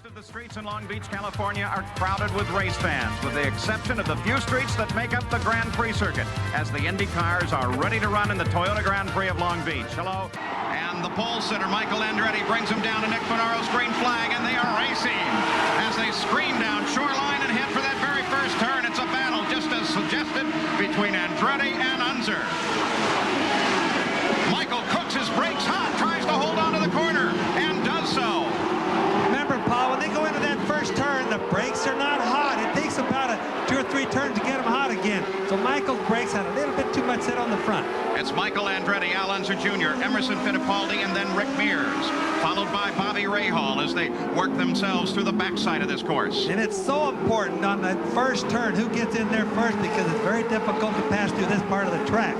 Most of the streets in Long Beach, California are crowded with race fans, with the exception of the few streets that make up the Grand Prix circuit, as the Indy cars are ready to run in the Toyota Grand Prix of Long Beach. Hello. And the pole sitter, Michael Andretti, brings him down to Nick Bonaro's green flag, and they are racing as they scream down shoreline and head for that very first turn. It's a battle, just as suggested, between Andretti and Unser. Michael cooks his brakes hot, tries to hold on to the corner, and does so. Remember, Paul, when they go into that first turn, the brakes are not hot. It takes about 2 or 3 turns to get them hot again. So Michael's brakes had a little bit too much set on the front. It's Michael Andretti, Unser Jr., Emerson Fittipaldi, and then Rick Mears, followed by Bobby Rahal as they work themselves through the backside of this course. And it's so important on that first turn who gets in there first, because it's very difficult to pass through this part of the track.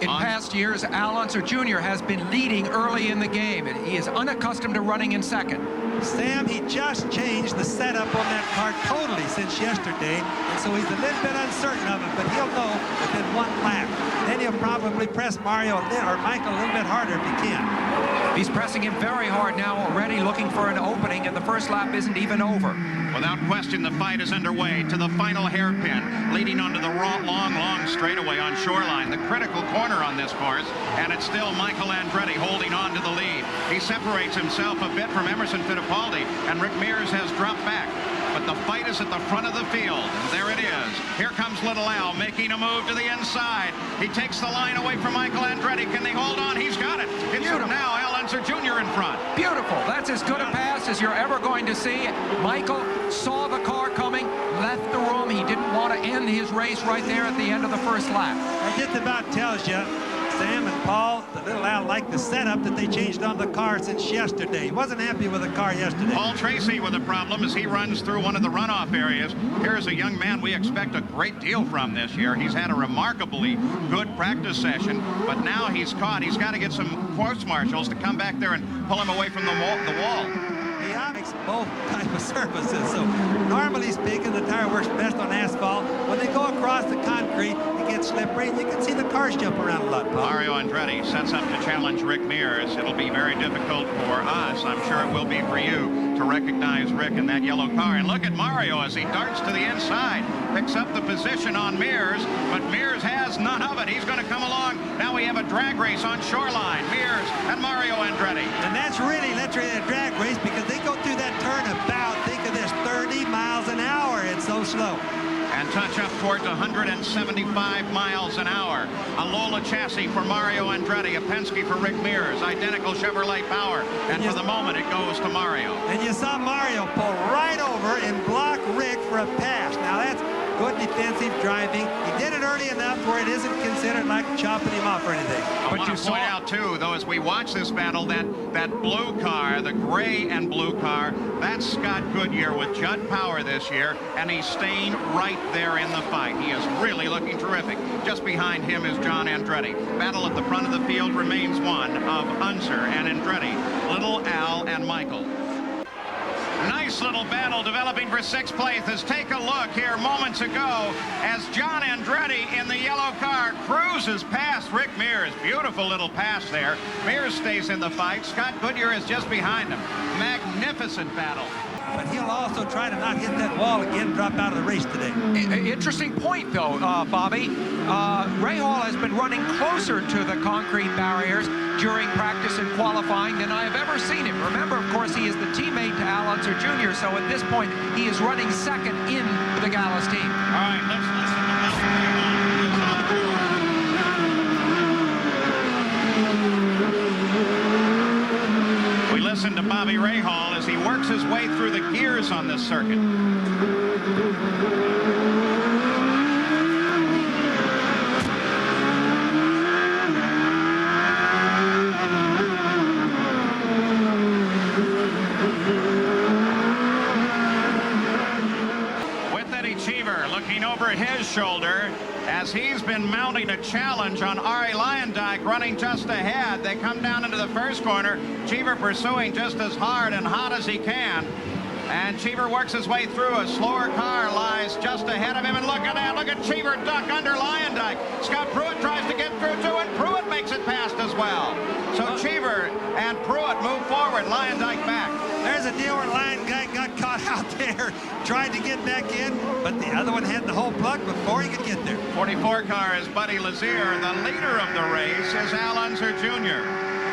In past years, Unser Jr. has been leading early in the game, and he is unaccustomed to running in second. Sam, he just changed the setup on that car totally since yesterday, and so he's a little bit uncertain of it, but he'll know within 1 lap. Then he'll probably press Mario or Michael a little bit harder if he can. He's pressing him very hard now already, looking for an opening, and the first lap isn't even over. Without question, the fight is underway to the final hairpin, leading onto the long straightaway on shoreline, the critical corner on this course, and it's still Michael Andretti holding on to the lead. He separates himself a bit from Emerson Fittipaldi, and Rick Mears has dropped back. But the fight is at the front of the field, and there it is. Here comes Little Al making a move to the inside. He takes the line away from Michael Andretti. Can they hold on? He's got it. It's now Unser Jr. in front. Beautiful. That's as good a pass as you're ever going to see. Michael saw the car coming, left the room. He didn't want to end his race right there at the end of the first lap. That just about tells you, Sam and Paul, the Little Al liked the setup that they changed on the car since yesterday. He wasn't happy with the car yesterday. Paul Tracy with a problem as he runs through one of the runoff areas. Here's a young man we expect a great deal from this year. He's had a remarkably good practice session, but now he's caught. He's got to get some course marshals to come back there and pull him away from the wall. He makes both type of surfaces, so normally speaking, the tire works best on asphalt. When they go across the concrete, it gets slippery, and you can see the cars jump around a lot, Paul. Mario Andretti sets up to challenge Rick Mears. It'll be very difficult for us, I'm sure it will be for you, to recognize Rick in that yellow car. And look at Mario as he darts to the inside, picks up the position on Mears, but Mears has none of it. He's going to come along. Now we have a drag race on shoreline, Mears and Mario Andretti. And that's really literally a drag race, because they go through that turn about, think of this, 30 miles an hour. It's so slow. And touch up towards 175 miles an hour. A Lola chassis for Mario Andretti, a Penske for Rick Mears, identical Chevrolet power. And for the moment, it goes to Mario. And you saw Mario pull right over and block Rick for a pass. Now that's good defensive driving. He did it early enough where it isn't considered like chopping him off or anything. I want to point out, too, though, as we watch this battle, that blue car, the gray and blue car, that's Scott Goodyear with Judd Power this year, and he's staying right there in the fight. He is really looking terrific. Just behind him is John Andretti. Battle at the front of the field remains one of Unser and Andretti, Little Al and Michael. Nice little battle developing for 6th place. As take a look here moments ago as John Andretti in the yellow car cruises past Rick Mears. Beautiful little pass there. Mears stays in the fight. Scott Goodyear is just behind him. Magnificent battle. But he'll also try to not hit that wall again and drop out of the race today. Interesting point, though, Bobby. Rahal has been running closer to the concrete barriers during practice and qualifying than I have ever seen him. Remember, of course, he is the teammate to Unser Jr., so at this point, he is running second in the Gallus team. All right, let's listen to We listen to Bobby Rahal as he works his way through the gears on this circuit. Cheever looking over his shoulder as he's been mounting a challenge on Arie Luyendyk, running just ahead. They come down into the first corner. Cheever pursuing just as hard and hot as he can. And Cheever works his way through. A slower car lies just ahead of him. And look at that. Look at Cheever duck under Luyendyk. Scott Pruett tries to get through too, and Pruett makes it past as well. So Cheever and Pruett move forward. Luyendyk back. There's a deal where Luyendyk got got out there, tried to get back in, but the other one had the whole plug before he could get there. 44 car is Buddy Lazier. The leader of the race is Rahal Unser Jr.,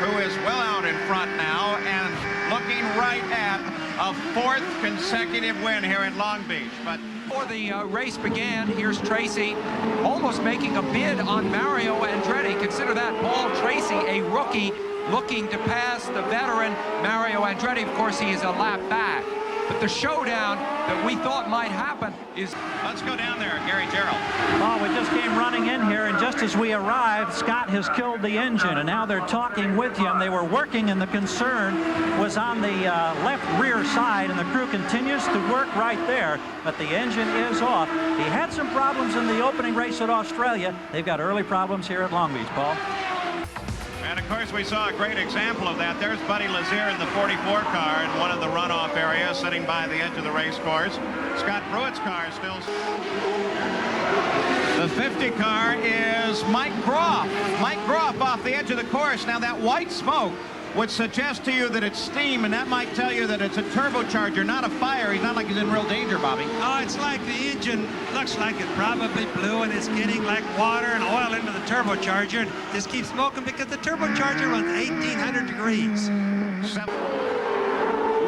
who is well out in front now and looking right at a 4th consecutive win here in Long Beach. But before the race began, here's Tracy almost making a bid on Mario Andretti. Consider that, Paul. Tracy, a rookie, looking to pass the veteran Mario Andretti. Of course, he is a lap back. But the showdown that we thought might happen is... Let's go down there, Gary Gerald. Well, we just came running in here, and just as we arrived, Scott has killed the engine, and now they're talking with him. They were working, and the concern was on the left rear side, and the crew continues to work right there, but the engine is off. He had some problems in the opening race at Australia. They've got early problems here at Long Beach, Paul. And of course, we saw a great example of that. There's Buddy Lazier in the 44 car in one of the runoff areas, sitting by the edge of the race course. Scott Pruett's car is still... The 50 car is Mike Groff. Mike Groff off the edge of the course. Now, that white smoke would suggest to you that it's steam, and that might tell you that it's a turbocharger, not a fire. He's not like he's in real danger, Bobby. Oh, it's like the engine looks like it probably blew, and it's getting like water and oil into the turbocharger, and just keeps smoking because the turbocharger runs 1,800 degrees.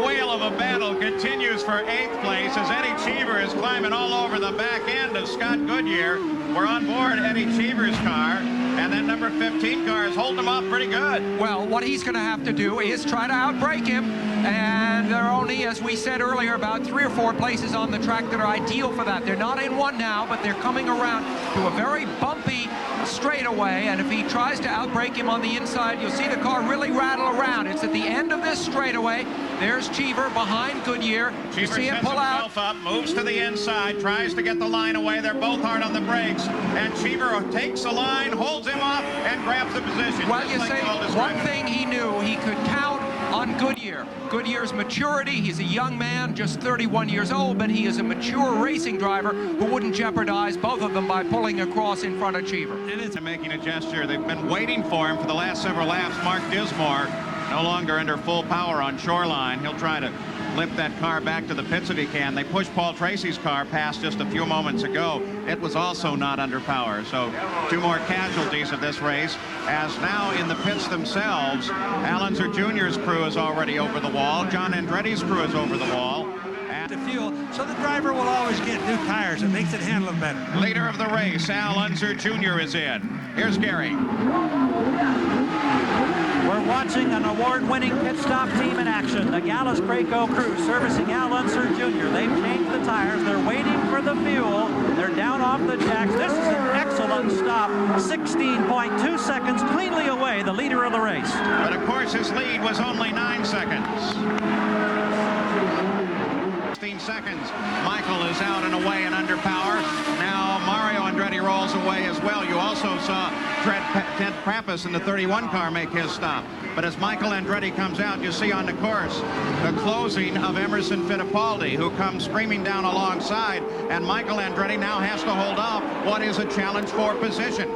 Whale of a battle continues for 8th place as Eddie Cheever is climbing all over the back end of Scott Goodyear. We're on board Eddie Cheever's car, and that number 15 car is holding him off pretty good. Well, what he's going to have to do is try to outbrake him, and there are only, as we said earlier, about 3 or 4 places on the track that are ideal for that. They're not in one now, but they're coming around to a very bumpy straightaway, and if he tries to outbrake him on the inside, you'll see the car really rattle around. It's at the end of this straightaway. There's Cheever behind Goodyear. You see him pull out. Up, moves to the inside, tries to get the line away. They're both hard on the brakes, and Cheever takes the line, holds him off, and grabs the position. Well, you say one thing he knew, he could count on Goodyear. Goodyear's maturity. He's a young man, just 31 years old, but he is a mature racing driver who wouldn't jeopardize both of them by pulling across in front of Cheever. And it's making a gesture. They've been waiting for him for the last several laps. Mark Dismore, no longer under full power on Shoreline. He'll try to lift that car back to the pits if he can. They pushed Paul Tracy's car past just a few moments ago. It was also not under power. So 2 more casualties of this race, as now in the pits themselves, Unser Jr.'s crew is already over the wall. John Andretti's crew is over the wall. To fuel, so the driver will always get new tires. It makes it handle them better. Leader of the race, Rahal Unser Jr. is in. Here's Gary. We're watching an award-winning pit stop team in action. The Gallus Craco crew servicing Rahal Unser Jr. They've changed the tires. They're waiting for the fuel. They're down off the jacks. This is an excellent stop. 16.2 seconds cleanly away, the leader of the race. But of course, his lead was only 9 seconds. 16 seconds. Michael is out and away and under power. Now Mario Andretti rolls away as well. You also saw Ted Prappas in the 31 car make his stop. But as Michael Andretti comes out, you see on the course the closing of Emerson Fittipaldi, who comes screaming down alongside. And Michael Andretti now has to hold off what is a challenge for position.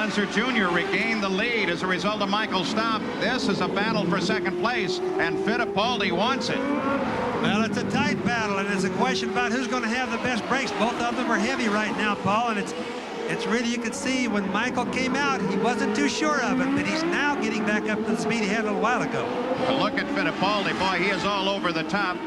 Unser Jr. regained the lead as a result of Michael's stop. This is a battle for 2nd place, and Fittipaldi wants it. Well, it's a tight battle, and it's a question about who's going to have the best brakes. Both of them are heavy right now, Paul, and it's really, you could see when Michael came out, he wasn't too sure of it, but he's now getting back up to the speed he had a little while ago. But look at Fittipaldi. Boy, he is all over the top.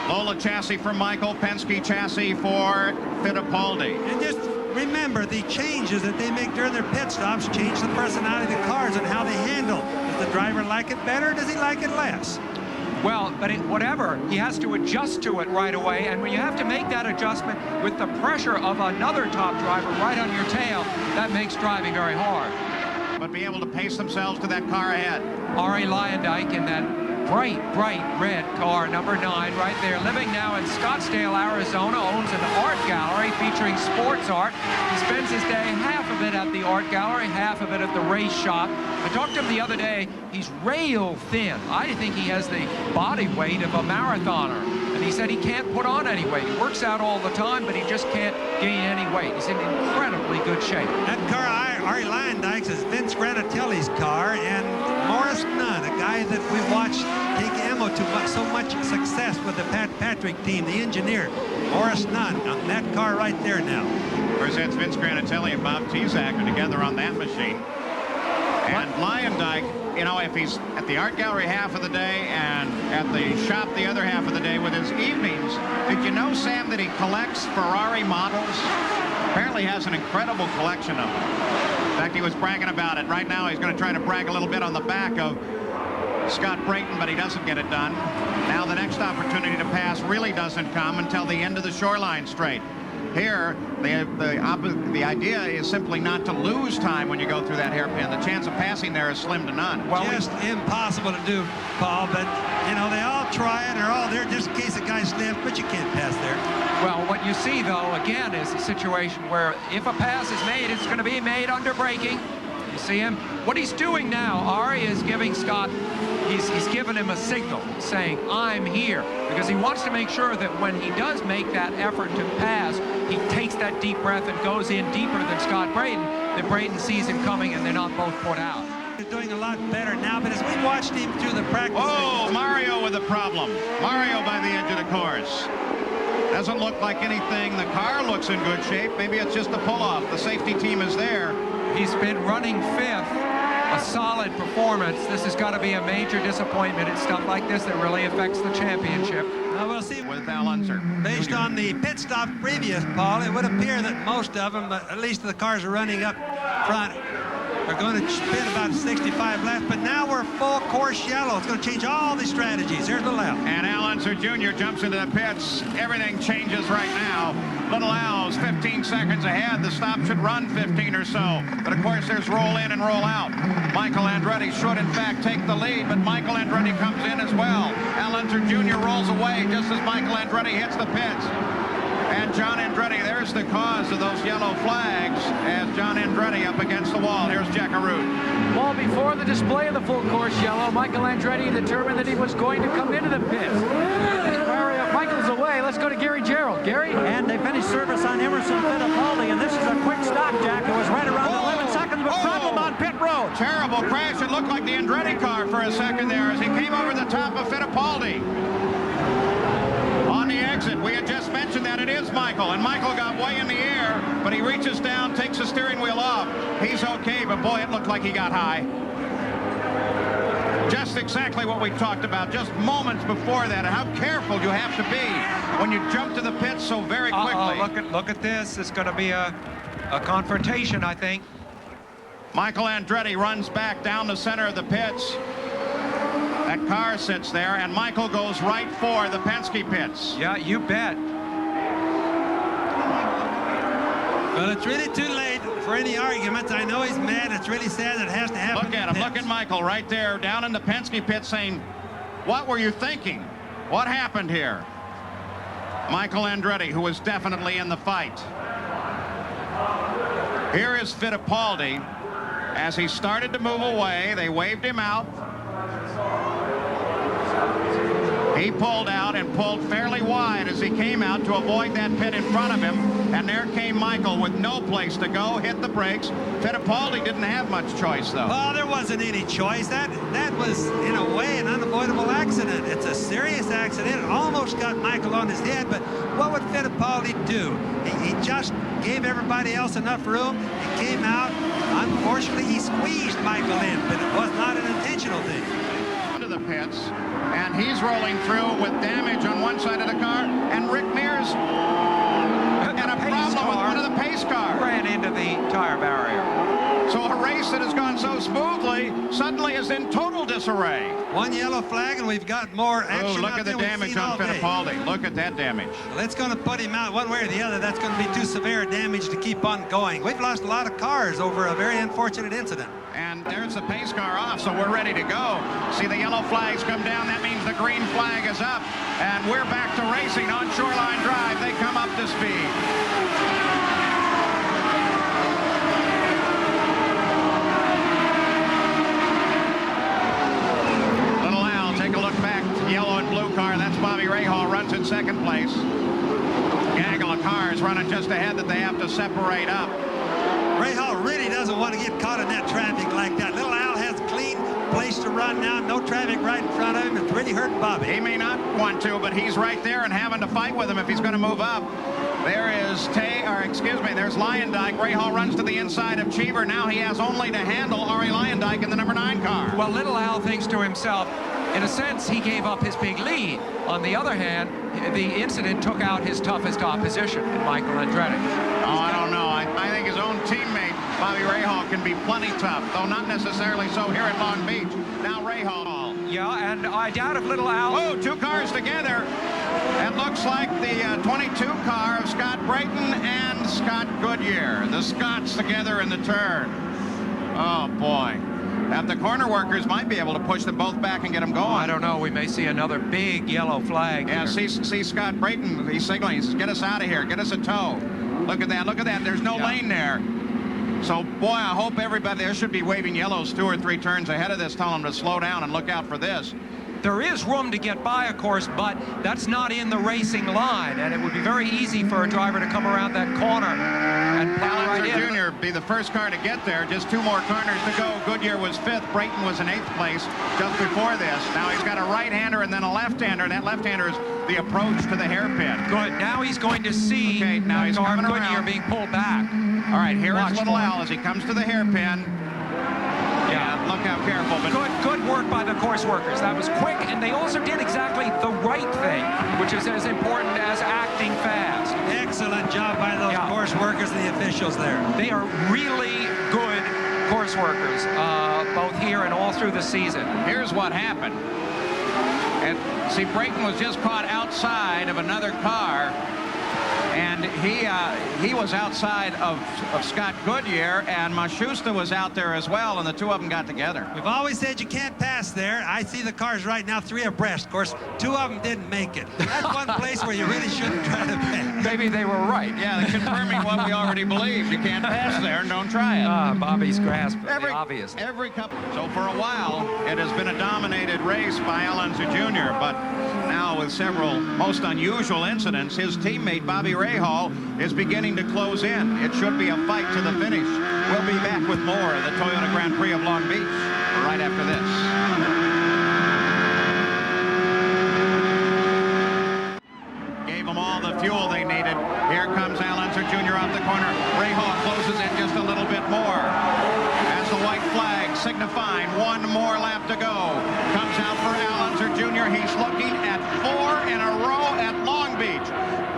Lola chassis for Michael, Penske chassis for Fittipaldi. And just remember, the changes that they make during their pit stops change the personality of the cars and how they handle. Does the driver like it better, or does he like it less? Well, but whatever, he has to adjust to it right away, and when you have to make that adjustment with the pressure of another top driver right on your tail, that makes driving very hard. But be able to pace themselves to that car ahead. Ari Luyendyk in that bright red car, number 9, right there, living now in Scottsdale, Arizona, owns an art gallery featuring sports art. He spends his day, half of it at the art gallery, half of it at the race shop. I talked to him the other day. He's rail thin. I think he has the body weight of a marathoner. And he said he can't put on any weight. He works out all the time, but he just can't gain any weight. He's in incredibly good shape. That car, Arie Luyendyk's is Vince Granatelli's car, and Morris Nunn, a guy that we watched take so much success with the Pat Patrick team, the engineer. Morris Nunn on that car right there now. Of course, that's Vince Granatelli and Bob Tezak are together on that machine. And Luyendyk, you know, if he's at the art gallery half of the day and at the shop the other half of the day with his evenings, did you know, Sam, that he collects Ferrari models? Apparently has an incredible collection of them. In fact, he was bragging about it. Right now, he's going to try to brag a little bit on the back of Scott Brayton, but he doesn't get it done. Now the next opportunity to pass really doesn't come until the end of the shoreline straight. Here, the idea is simply not to lose time when you go through that hairpin. The chance of passing there is slim to none. Well, just impossible to do, Paul, but, you know, they all try it. They're all there just in case a guy slips, but you can't pass there. Well, what you see, though, again, is a situation where if a pass is made, it's going to be made under braking. You see him? What he's doing now, Arie is giving Scott, he's given him a signal saying, I'm here, because he wants to make sure that when he does make that effort to pass, he takes that deep breath and goes in deeper than Scott Brayton, that Brayton sees him coming and they're not both put out. He's doing a lot better now, but as we watched him through the practice... Oh, Mario with a problem. Mario by the edge of the course. Doesn't look like anything. The car looks in good shape. Maybe it's just a pull-off. The safety team is there. He's been running fifth, a solid performance. This has got to be a major disappointment. It's stuff like this that really affects the championship. We'll see. With Unser. Based on the pit stop previous, Paul, it would appear that most of them, at least the cars are running up front, are going to spin about 65 left, but now we're full course yellow. It's going to change all the strategies. Here's the left. And Unser Jr. jumps into the pits. Everything changes right now. Little Al's 15 seconds ahead. The stop should run 15 or so. But of course, there's roll in and roll out. Michael Andretti should in fact take the lead, but Michael Andretti comes in as well. Unser Jr. rolls away just as Michael Andretti hits the pits. And John Andretti, there's the cause of those yellow flags as John Andretti up against the wall. Here's Jack Arute. Well, before the display of the full course yellow, Michael Andretti determined that he was going to come into the pits. Michael's away. Let's go to Gary Gerald. Gary? And they finished service on Emerson Fittipaldi, and this is a quick stop, Jack. It was right around 11 seconds, but problem on pit road. Terrible crash. It looked like the Andretti car for a second there as he came over the top of Fittipaldi. On the exit, we had just mentioned that it is Michael, and Michael got way in the air, but he reaches down, takes the steering wheel off. He's okay, but boy, it looked like he got high. Just exactly what we talked about just moments before that, and how careful you have to be when you jump to the pits so very quickly. Look at this. It's going to be a confrontation, I think. Michael Andretti runs back down the center of the pits. That car sits there, and Michael goes right for the Penske pits. Yeah, you bet. Well, it's really too late for any arguments. I know he's mad. It's really sad that it has to happen. Look at him. Look at Michael right there down in the Penske pit saying, what were you thinking? What happened here? Michael Andretti, who was definitely in the fight. Here is Fittipaldi. As he started to move away, they waved him out. He pulled out and pulled fairly wide as he came out to avoid that pit in front of him. And there came Michael with no place to go, hit the brakes. Fittipaldi didn't have much choice, though. Well, there wasn't any choice. That was, in a way, an unavoidable accident. It's a serious accident. It almost got Michael on his head, but what would Fittipaldi do? He just gave everybody else enough room. He came out. Unfortunately, he squeezed Michael in, but it was not an intentional thing. Into the pits, and he's rolling through with damage on one side of the car, and Rick Mears had a problem with one of the pace cars. Ran into the tire barrier. So a race that has gone so smoothly suddenly is in total disarray. One yellow flag, and we've got more action. Oh, look at the damage on Fittipaldi. Look at that damage. Well, it's going to put him out one way or the other. That's going to be too severe damage to keep on going. We've lost a lot of cars over a very unfortunate incident. And there's the pace car off, so we're ready to go. See the yellow flags come down. That means the green flag is up. And we're back to racing on Shoreline Drive. They come up to speed. Little Al, take a look back. Yellow and blue car. That's Bobby Rahal, runs in second place. Gaggle of cars running just ahead that they have to separate up. Rahal really doesn't want to get caught in that traffic like that. Little Al has a clean place to run now. No traffic right in front of him. It's really hurting Bobby. He may not want to, but he's right there and having to fight with him if he's going to move up. There is there's Luyendyk. Rahal runs to the inside of Cheever. Now he has only to handle Luyendyk in the number 9 car. Well, little Al thinks to himself, in a sense, he gave up his big lead. On the other hand, the incident took out his toughest opposition in Michael Andretti. Oh, I don't know. I think his own teammate, Bobby Rahal, can be plenty tough, though not necessarily so here at Long Beach. Now Rahal. Yeah, and I doubt if little Al... Oh, 2 cars together. It looks like the 22 car of Scott Brayton and Scott Goodyear. The Scots together in the turn. Oh, boy. The corner workers might be able to push them both back and get them going. I don't know. We may see another big yellow flag. Yeah, see Scott Brayton. He's signaling. He says, get us out of here. Get us a tow. Look at that. Look at that. There's no lane there. So, boy, I hope everybody there should be waving yellows 2 or 3 turns ahead of this, telling them to slow down and look out for this. There is room to get by, of course, but that's not in the racing line, and it would be very easy for a driver to come around that corner and plow right in. Unser Jr. be the first car to get there. Just 2 more corners to go. Goodyear was 5th. Brayton was in 8th place just before this. Now he's got a right-hander and then a left-hander. That left-hander is the approach to the hairpin. Good. Now he's going to see now he's coming Goodyear around. being pulled back. All right, here is little Al as he comes to the hairpin. Yeah, look how careful. But good work by the course workers. That was quick, and they also did exactly the right thing, which is as important as acting fast. Excellent job by those course workers and the officials there. They are really good course workers, both here and all through the season. Here's what happened. And see, Brayton was just caught outside of another car. And he was outside of Scott Goodyear, and Maschusta was out there as well, and the 2 of them got together. We've always said you can't pass there. I see the cars right now 3 abreast. Of course, 2 of them didn't make it. That's one place where you really shouldn't try to pass. Maybe they were right. Yeah, they're confirming what we already believed. You can't pass there, and don't try it. Bobby's grasp of the obvious. Every couple. So for a while, it has been a dominated race by Unser Jr., but now with several most unusual incidents, his teammate Bobby Rahal is beginning to close in. It should be a fight to the finish. We'll be back with more of the Toyota Grand Prix of Long Beach right after this. Gave them all the fuel they needed. Here comes Unser Jr. off the corner. Rahal closes in just a little bit more. As the white flag signifying 1 more lap to go. Comes out for Unser Jr. He's looking at 4 in a row at Long Beach.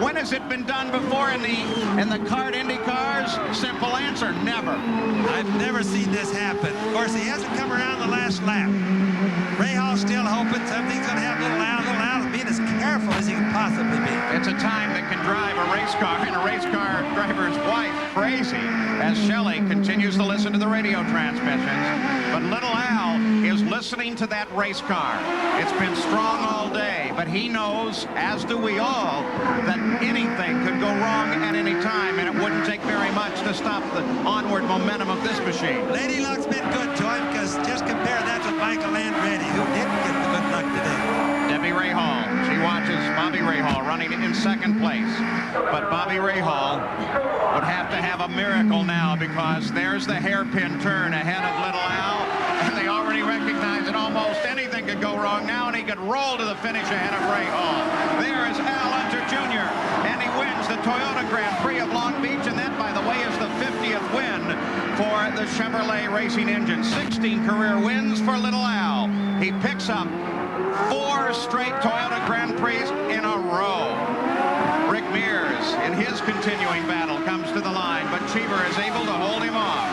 When has it been done before in the kart Indy cars? Simple answer, never. I've never seen this happen. Of course, he hasn't come around the last lap. Rahal's still hoping something's going to happen. Little Al being as careful as he can possibly be. It's a time that can drive a race car and a race car driver's wife crazy as Shelley continues to listen to the radio transmissions. But little Al is listening to that race car. It's been strong all day, but he knows, as do we all, that anything could go wrong at any time, and it wouldn't take very much to stop the onward momentum of this machine. Lady Luck's been good to him, because just compare that with Michael Andretti, who didn't get the good luck today. Debbie Rahal, she watches Bobby Rahal running in 2nd place. But Bobby Rahal would have to have a miracle now, because there's the hairpin turn ahead of little Al, and they already recognize that almost anything could go wrong now, and he could roll to the finish ahead of Rahal. There is Unser Jr., and he wins the Toyota Grand Prix of Long Beach, and that, by the way, is the 50th win for the Chevrolet Racing Engine. 16 career wins for little Al. He picks up 4 straight Toyota Grand Prix in a row. Rick Mears, in his continuing battle, comes to the line, but Cheever is able to hold him off.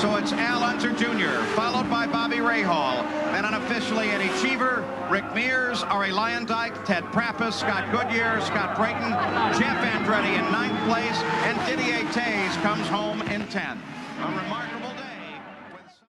So it's Unser Jr., followed by Bobby Rahal, then unofficially Eddie Cheever, Rick Mears, Luyendyk, Ted Prappis, Scott Goodyear, Scott Brayton, Jeff Andretti in 9th place, and Didier Tays comes home in 10th. A remarkable day.